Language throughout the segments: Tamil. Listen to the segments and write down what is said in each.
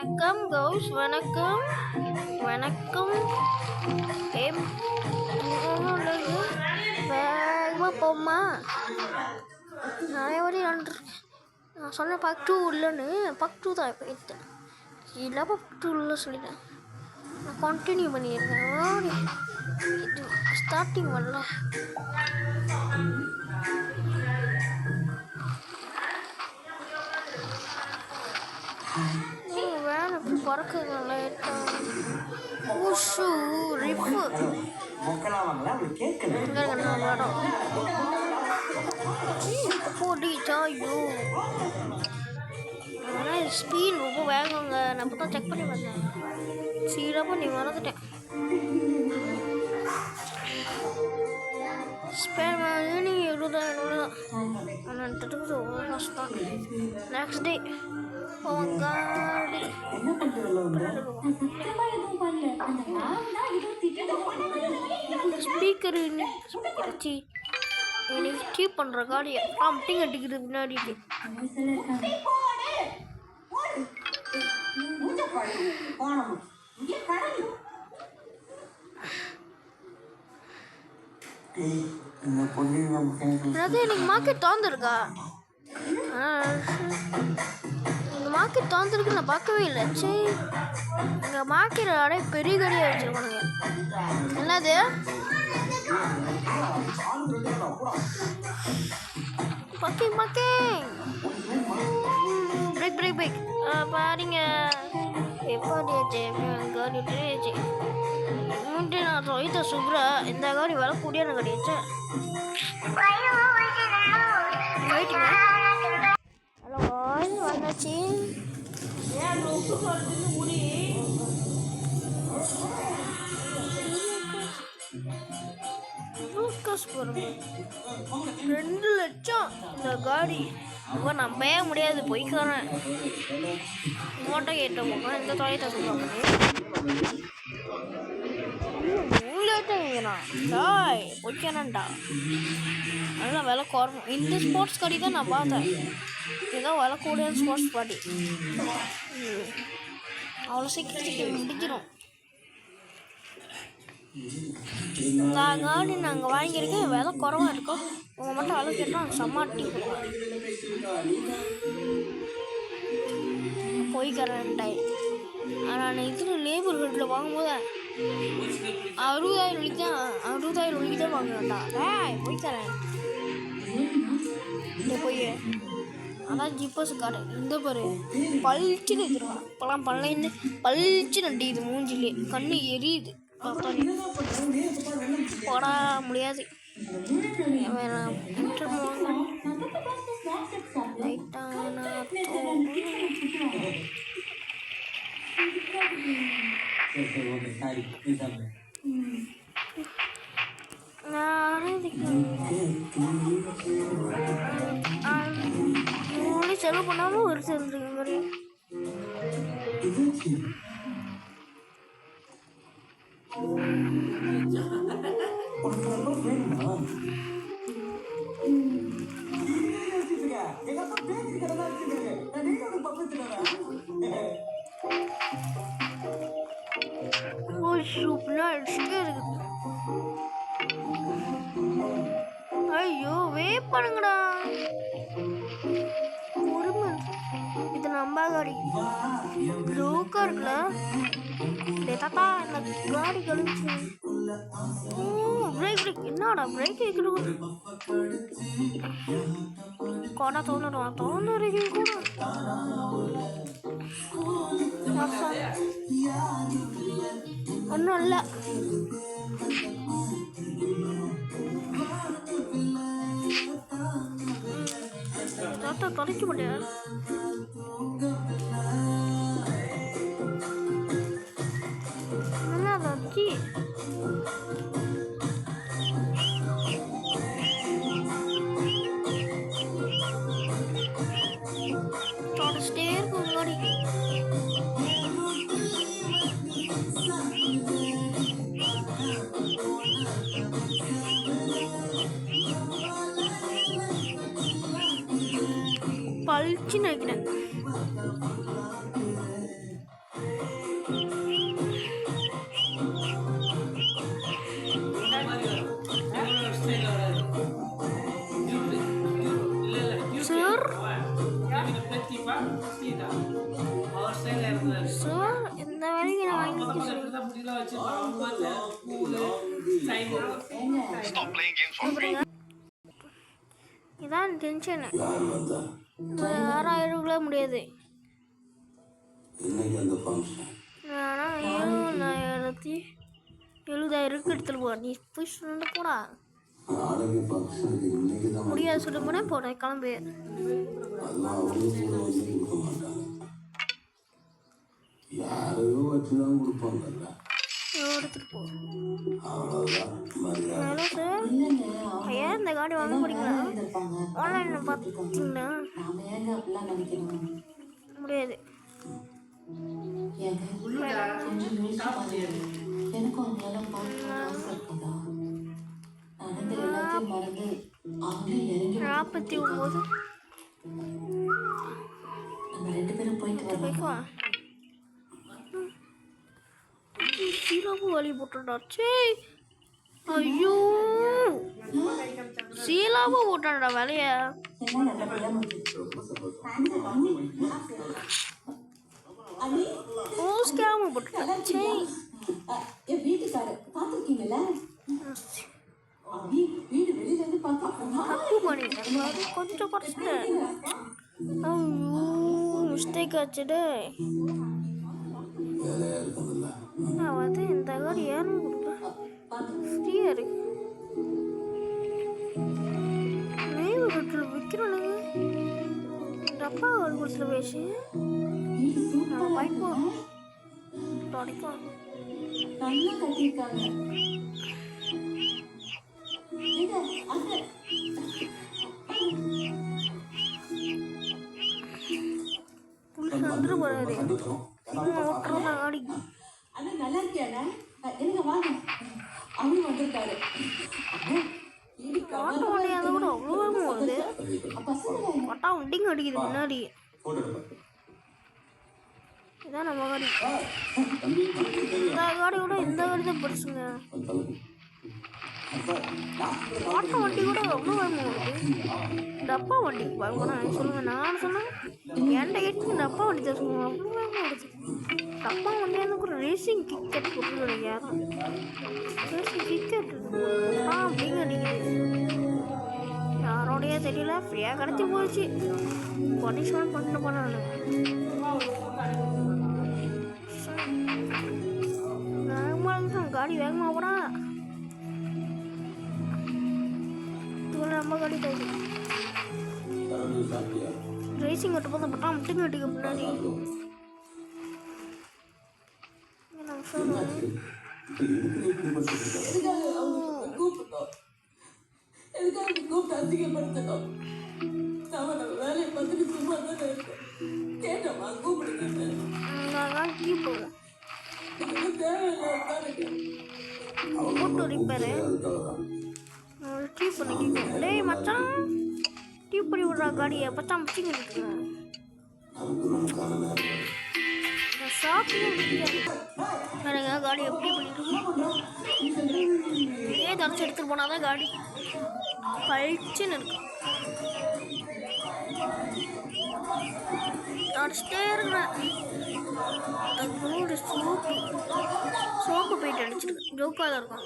வணக்கம் கௌஸ், வணக்கம் வணக்கம். வேகமாக போமா. நிறைய வாட்டி நான் சொன்ன பார்ட் 2 இல்லைன்னு. பார்ட் 2 தான் இப்போ எடுத்தேன். இல்லை பார்ட் 2 இல்லை சொல்லிட்டேன். நான் கண்டினியூ பண்ணியிருக்கேன். இது ஸ்டார்டிங் வரல. வேன் எப்படி பறக்குது லைட்டாக. ஊஷு ரிப்பு இடம் போடி சாயோ. ஆனால் ஸ்பீட் ரொம்ப வேகங்க. நான் இப்போ தான் செக் பண்ணி வந்தேன். சீக்கிரமாக நீ மறந்துட்டேன். ஸ்பேர் நீ எவ்வளோதான் ஆனால் ரொம்ப கஷ்டம். நெக்ஸ்ட் டே ஸ்பீக்கர் எனக்கு கீப் பண்ணுற காடி டிங் அடிக்குது பின்னாடிக்கு. எனக்கு மார்க்கெட் திறந்துருக்கா? இந்த மார்க்கெட் திறந்துருக்கு நான் பார்க்கவே இல்லை. சரி எங்கள் மார்க்கெட் அப்படியே பெரிய கடையாக வச்சுருக்கானுங்க. என்னது பக்கிங் பக்கிங் பிரேக் பிரேக் பிரேக் பாருங்க. எப்பாடியாச்சு காடி விட்டுச்சு முன்ட்டு நான் தொய்த்த சுப்ரா. இந்த காடி வில கூடியான கடியாச்சு. ஹலோ வந்தாச்சு. போகிறோம் 2 லட்சம் இந்த காடி. இப்போ நம்பவே முடியாது. போய்க்கிறேன் மோட்டோ கேட்ட போக இந்த தொலைத்த சொல்லுவாங்க. போய்க்கிறேன்டா. அதெல்லாம் விலை குறணும். இந்த ஸ்போர்ட்ஸ் காடி தான் நான் பார்த்தேன். ஏதோ விலை கூடிய ஸ்போர்ட்ஸ் காடி. அவ்வளோ சீக்கிரத்துக்கு முடிஞ்சிடும். நான் காடி நாங்கள் வாங்கியிருக்கேன். விலை குறவாக இருக்கும். உங்கள் மட்டும் விலை கேட்டால் சம்மாட்டி போய்க்கிறேன்டாய். நான் இதில் லேபர் கட்டில் வாங்கும்போது 60,000 வழிக்கு தான் வாங்குவேன்டா. போய்க்கிறேன் போய். அதான் ஜிப்பஸ் காடு. இந்த பாரு பளிச்சுன்னு எடுத்துருவான். இப்போலாம் பளிச்சு நட்டிக்குது மூஞ்சிலே. கண்ணு எரியுது. போட முடியாது. செலவு பண்ணாலும் ஒரு செல்றீங்க மாதிரி. ஐயோ வே பண்ணுங்கடா. இது நம்ம காடி ப்ளூக்கா இருக்குல்ல. தாத்தா இந்த காடி கழிச்சு பிரேக் பிரேக். என்னடா பிரேக் வைக்கிறது? கொடா தோணுடுவான். தோணுறீங்க கூட ஒன்றும் இல்லை. தாத்தா தொலைக்க முடியாது. என்னதாச்சு? தொடச்சிட்டே இருக்கும் முன்னாடி. பளிச்சுன்னு வைக்கிறேன். இதான் டென்ஷன். 6000 முடியாது. ஆனால் 70,000 எடுத்துட்டு போ. நீ போய் சொல்ல போடா. முடியாது சொல்ல போனா போட கிளம்பு. எடுத்துட்டு போ. ஹலோ சார், ஐயா இந்த கார்டு வாங்க போறீங்களா? ஆன்லைனில் பார்த்தீங்களா? முடியாது. நாற்பத்தி 9 சீலாபு வழி போட்டுடாச்சு. ஐயோ சீலாபு போட்டாடா வேலைய. ஸ்கேம் போட்டுட்டாச்சு. தப்பு பண்ணிட்டேன், கொஞ்சம் குறைச்சிட்டேன். மிஸ்டேக் ஆச்சுடே. நான் வந்து இந்த கார்டு ஏன்னு ஃப்ரீயா இருக்கு. நெய்வு கட்டில் விற்கிறோனுங்க. டப்பா ஒரு கொடுத்துல பேசி நான் பைப்போம் தொடக்கும். நல்லா கட்டியிருக்காங்க. புலிஸ் வந்துட்டு போறாரு. ஓட்டுறதா காடி. நல்லா இருக்கியா? எனக்கு வாங்க. அவரு வந்துட்டாரு. ஆட்டோ வண்டி அதை விட அவ்வளோ வருது. பட்டா வண்டிங்க அடிக்குது முன்னாடி. இதான் நம்ம காடி. இந்த காடியோட இந்த காடி தான் பெருசுங்க. ஆட்டோ வண்டி கூட அவ்வளோ வேகமாக வருது. டப்பா வண்டி வாங்கணும் சொல்லுங்க. நான் சொன்னேன் என்கிட்ட கேட்டு டப்பா வண்டி தான் சொல்லுவேன். அவ்வளோ வேகமாக வருது. டப்பா வண்டியாக கூட ரேசிங் கிக்கெட் போட்டு யாரும் ரேசிங் கிக்கெட் அப்படிங்க அடிக்குது. யாரோடைய தெரியல, ஃப்ரீயாக கிடச்சி போயிடுச்சு. பனிஷ்மெண்ட் பண்ணிட்டு போனாங்க. காடி வேகமாக போடா. நம்ம காடி தான் ரேசிங் கட்டு போதும். பட்டா மட்டும் கட்டிக்க முன்னாடி போட்டு ரிப்பேரு டீப் பண்ணிக்கிட்டோம். டேய் மச்சான், டீப் பண்ணி விட்றா காடியை. பச்சான் பிடிச்சிங்க இருக்குங்க. வேறங்க காடி எப்படி பண்ணிட்டு இதே தரைச்சி எடுத்துட்டு போனாதான் காடி பழிச்சுன்னு இருக்கும். தடிச்சிட்டே இருக்கிறேன். அதோட சோப்பு போயிட்டு அடிச்சிருக்கு. ஜோக்காக தான் இருக்கும்.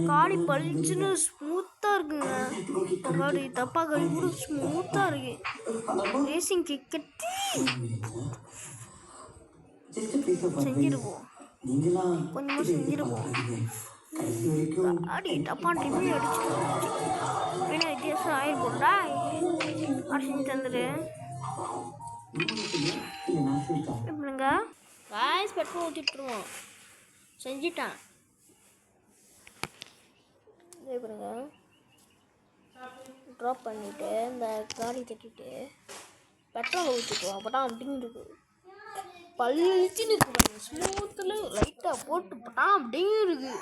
காடி பளிச்சுன்னு ஸ்மூத்தா இருக்குங்க. காடி தப்பா காடி கூட ஸ்மூத்தா இருக்கு. ரேசிங் கிக்கெட் செஞ்சிருப்போம், கொஞ்சமா செஞ்சிருப்போம். காடி டப்பா ட்ரிபிள் அடிச்சு வேணா வித்தியாசம் ஆயிருப்போம்டா. செஞ்சு தந்துடு எப்படிங்க காய்ஸ். பெட்ரோல் ஊற்றிட்டுருவோம். செஞ்சிட்டான். பாருங்க ட்ராப் பண்ணிவிட்டு இந்த காடி தட்டிட்டு பெட்ரோலை ஊற்றிக்குவோம். அப்போ தான் அப்படின்னு இருக்கு. பளிச்சுன்னு இருக்கு பாருங்க. ஸ்மூத்தில் லைட்டாக போட்டு போட்டா அப்படியே இருக்கு.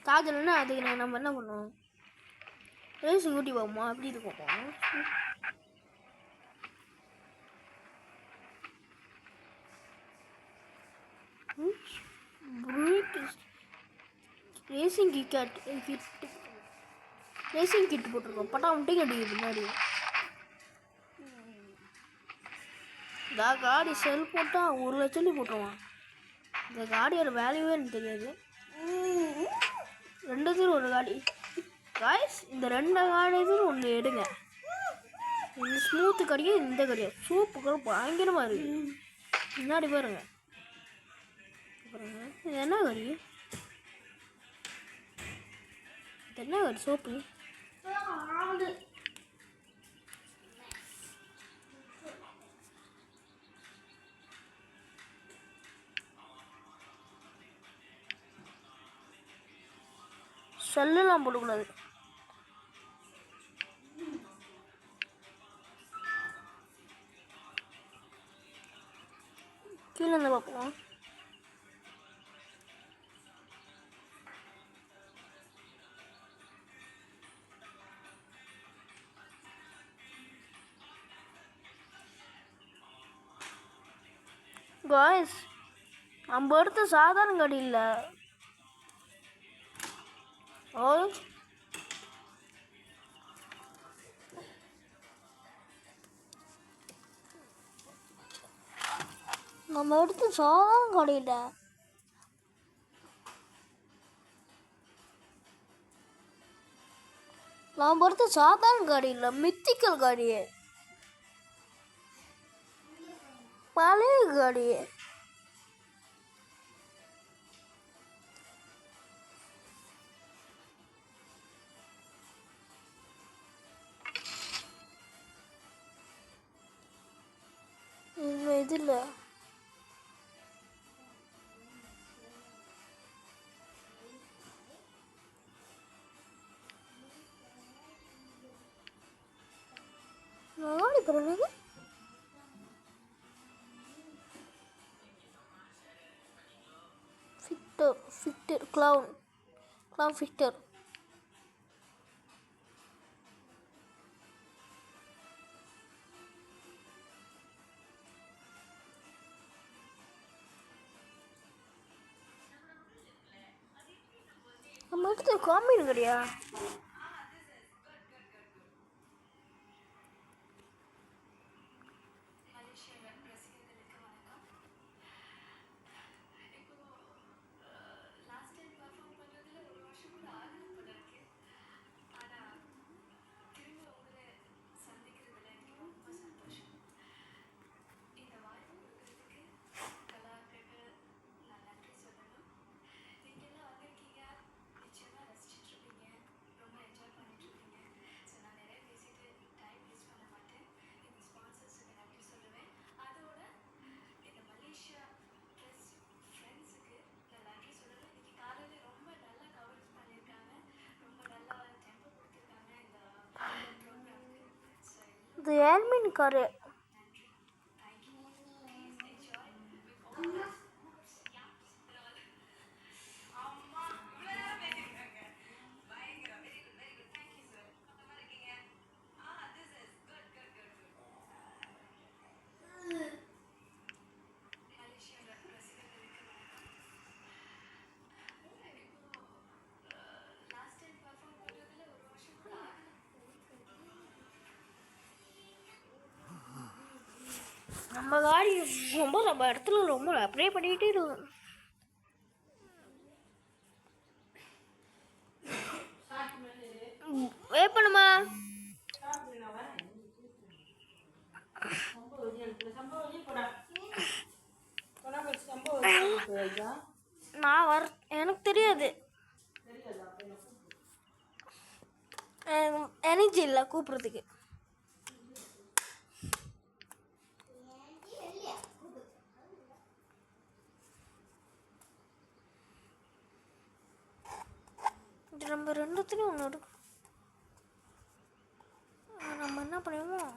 காதல்னா அதுக்கு நம்ம என்ன பண்ணுவோம்? ரேசிங் ஊட்டி போவோமா? அப்படி இது போவோம். ரேசிங் ரேசிங் கிட் போட்டிருக்கோம். பட்டாமட்டி அடிக்குது முன்னாடி. காடி செல் போட்டால் 1 லட்சம் போட்டுருவான். இந்த காடியோட வேல்யூவே எனக்கு தெரியாது. 2 ஒரு காடி காய்ஸ். இந்த 2 காடி ஒன்று எடுங்க. இந்த ஸ்மூத்து கடியும் இந்த கடியும் சூப்புகள் பயங்கரமாக இருக்குது. முன்னாடி பாருங்க. இது என்ன கறி? இது என்ன கறி? சோப்பு செல்லாம் போடக்கூடாது. கீழே இருந்து பார்ப்போம். காய்ஸ், நம்ம எடுத்த சாதாரண கடி இல்லை. நம்ம எடுத்து சாதாரண கடையில நாம் எடுத்து சாதாரண காடி இல்லை, மித்திக்கல் காடியே, பழைய காடியே. இதில் நாடி பிறகு ஃபிக்டர் கிளவுன் ஃபிக்டர். நம்ம எடுத்து காமின் கிடையா? இது ஏல்மின் காரு. நம்ம காடி நம்ம இடத்துல ரொம்ப அப்ளை பண்ணிக்கிட்டே இருக்கும். வெயிட் பண்ணுமா? நான் எனக்கு தெரியாது. எனர்ஜி இல்லை கூப்பிட்றதுக்கு. நம்ம 2த்துலேயும் ஒன்று இருக்கு. நம்ம என்ன பண்ணுவோம்?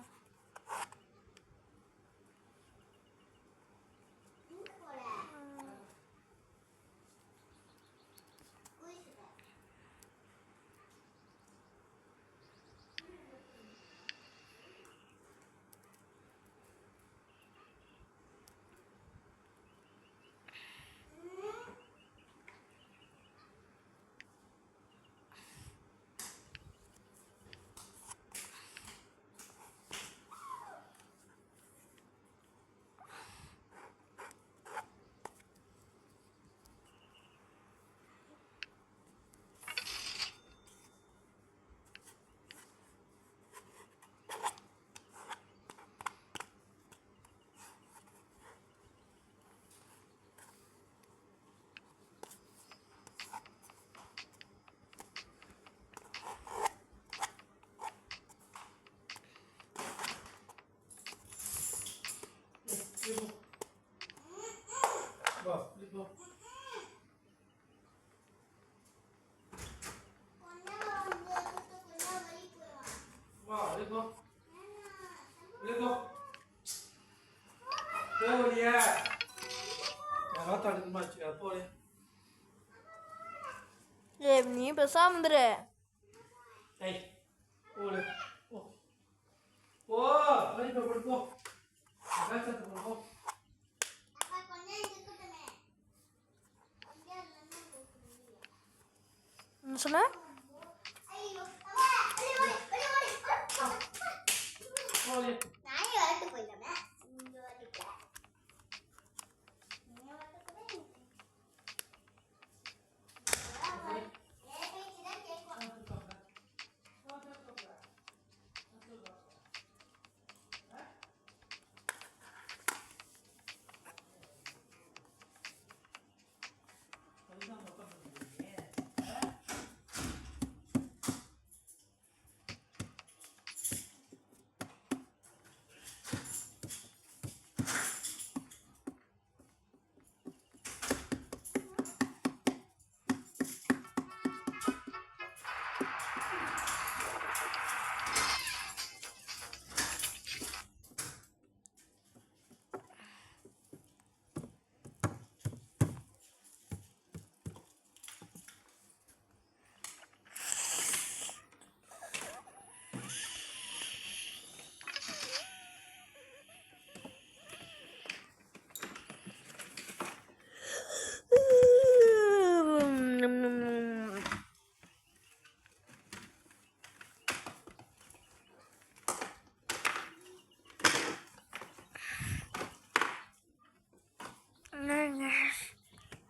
போலியா யாரோ தடுக்குமாச்சு போலே நீ பேசாம இருந்துரு. ஏய் போலே போ போ வரிப்ப போடு போ காசத்து போ என்ன சொன்ன? போலே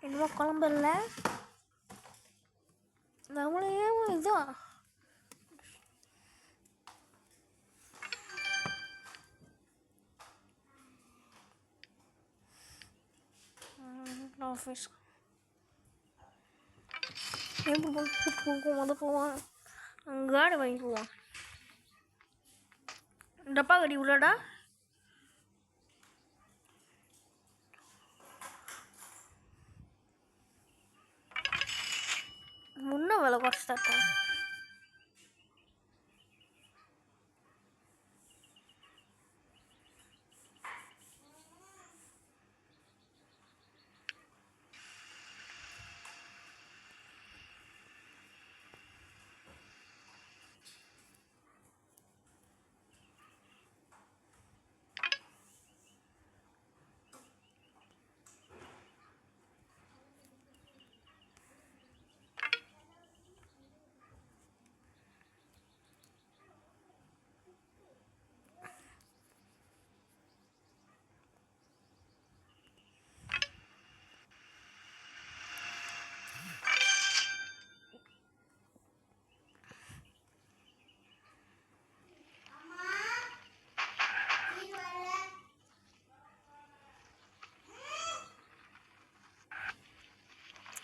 என்னமோ குழம்பு இல்லை நம்மளையே இதுதான் ஆஃபீஸ் எப்படி போவான் காடி வாங்கிட்டு போவான். டப்பா கடி உள்ளடா முன்ன விலை குறைச்சிட்டாக்கா.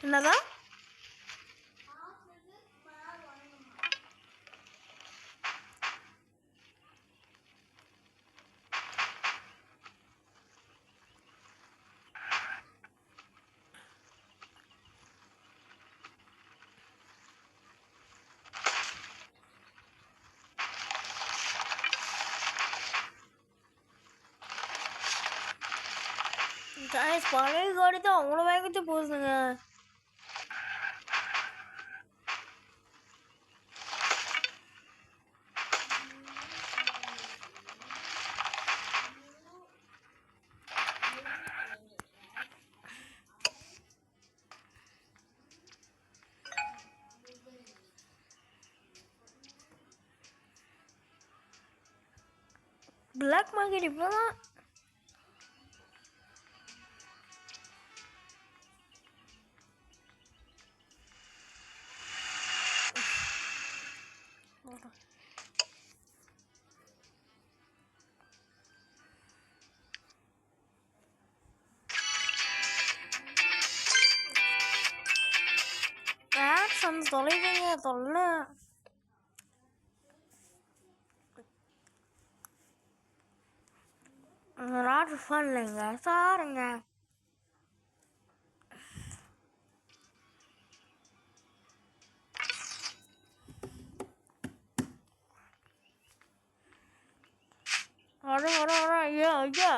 என்னதா பழைய காடி தான் அவ்வளோ வேகத்தை போகுதுங்க. பிளாக் மார்க்கெட் இப்போ தான் ஆக்ஷன்ஸ் தொலைவீங்க தொல்லை. ராட்ரு ஃபன் இல்லைங்க சாருங்க. ஐயா ஐயா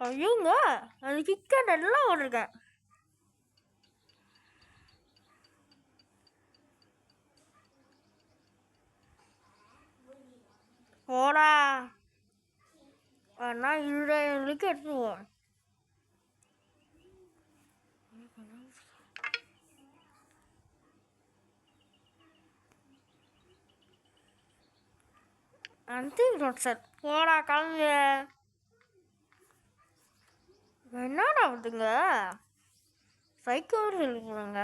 ஐயோங்க அது கிக்கெட் எல்லாம் ஓடிருக்கேன். போடா அண்ணா 20,000 எடுத்துவோம். சார் போடா கிளம்பு. என்னடா வந்துங்க சைக்கிள் சொல்லிக்கிறாங்க.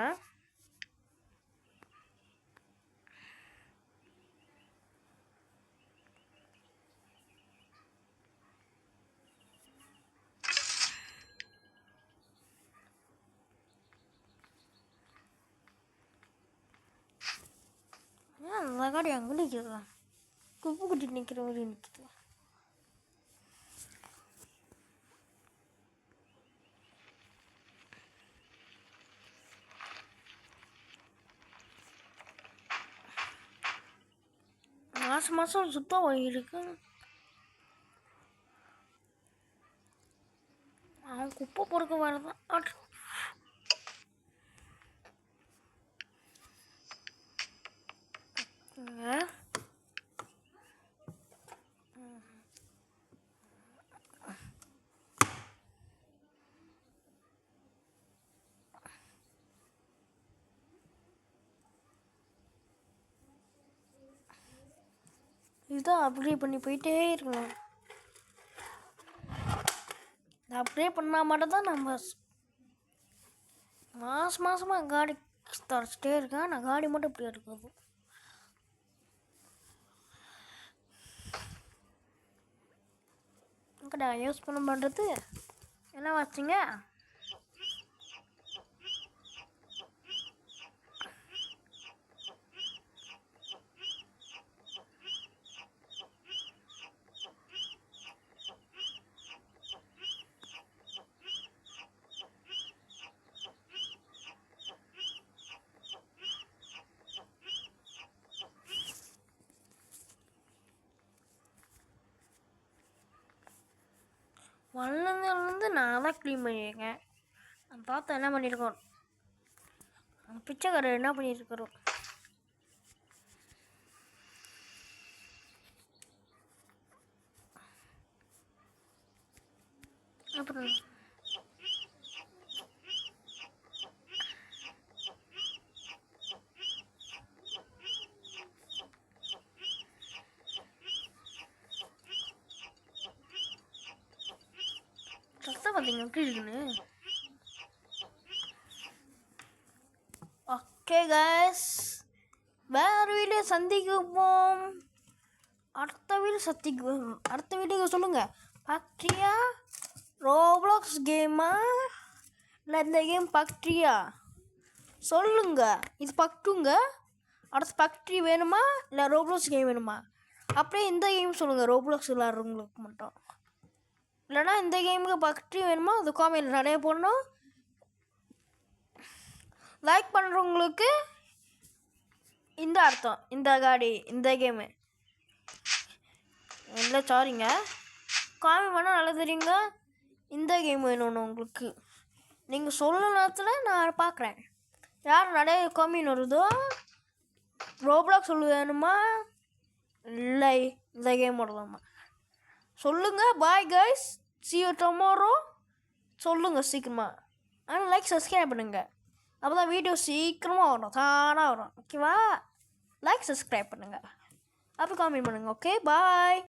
ஏன் அந்த காடி அங்கே நிற்கிறதா குப்பு குட்டிட்டு நிற்கிற மாதிரி நிற்கிது. மாதம் மாதம் சுத்தம் இருக்கு. அவன் குப்பை பொறுக்க வரதான். இதுதான் அப்ளை பண்ணி போயிட்டே இருக்கணும். அப்ளை பண்ணால் மட்டும்தான் நம்ம மாதமாக காடி தொடச்சிட்டே இருக்கேன். நான் காடி மட்டும் இப்படி இருக்குது. கடை யூஸ் பண்ண பண்ணுறது என்ன வச்சுங்க. வளர்ந்துலேருந்து நான் தான் க்ளீன் பண்ணியிருக்கேன். நான் தாத்தா என்ன பண்ணியிருக்கோம், அந்த பிச்சைக்கார என்ன பண்ணியிருக்கிறோம். அப்புறம் பார்த்தீங்க எப்படி இருக்குன்னு. ஓகே கைஸ், வேறு வீடியோ சந்திக்குவோம். அடுத்த வீடியோ சொல்லுங்கள். ஃபேக்ட்ரியா ரோப்ளாக்ஸ் கேமா இல்லை இந்த கேம் ஃபேக்ட்ரியா சொல்லுங்க. இது பக்குங்க. அடுத்த ஃபேக்ட்ரி வேணுமா இல்லை ரோப்ளாக்ஸ் கேம் வேணுமா? அப்படியே இந்த கேம் சொல்லுங்கள், ரோப்ளாக்ஸ் விளாட்றவங்களுக்கு மட்டும். இல்லைனா இந்த கேமுக்கு ஃபேக்ட்ரி வேணுமா அது காமெண்ட் நிறைய போடணும். லைக் பண்ணுறவங்களுக்கு இந்த அர்த்தம், இந்த காடி இந்த கேமு இல்லை சாரிங்க, காமெண்ட் பண்ணால் நல்லா தெரியுங்க. இந்த கேம் வேணும்னு உங்களுக்கு நீங்கள் சொல்ல நேரத்தில் நான் பார்க்குறேன். யார் நிறைய காமெண்ட் வருதோ ரோப்ளாக்ஸ் சொல்லு வேணுமா இல்லை இந்த கேம் போடலாமா சொல்லுங்கள். Bye guys, see you tomorrow. சொல்லுங்கள் சீக்கிரமாக. ஆனால் லைக் சப்ஸ்கிரைப் பண்ணுங்கள். அப்போ தான் வீடியோ சீக்கிரமாக வரும், தானாக வரும். ஓகேவா? லைக் சப்ஸ்கிரைப் பண்ணுங்கள், அப்போ காமெண்ட் பண்ணுங்கள். Okay bye.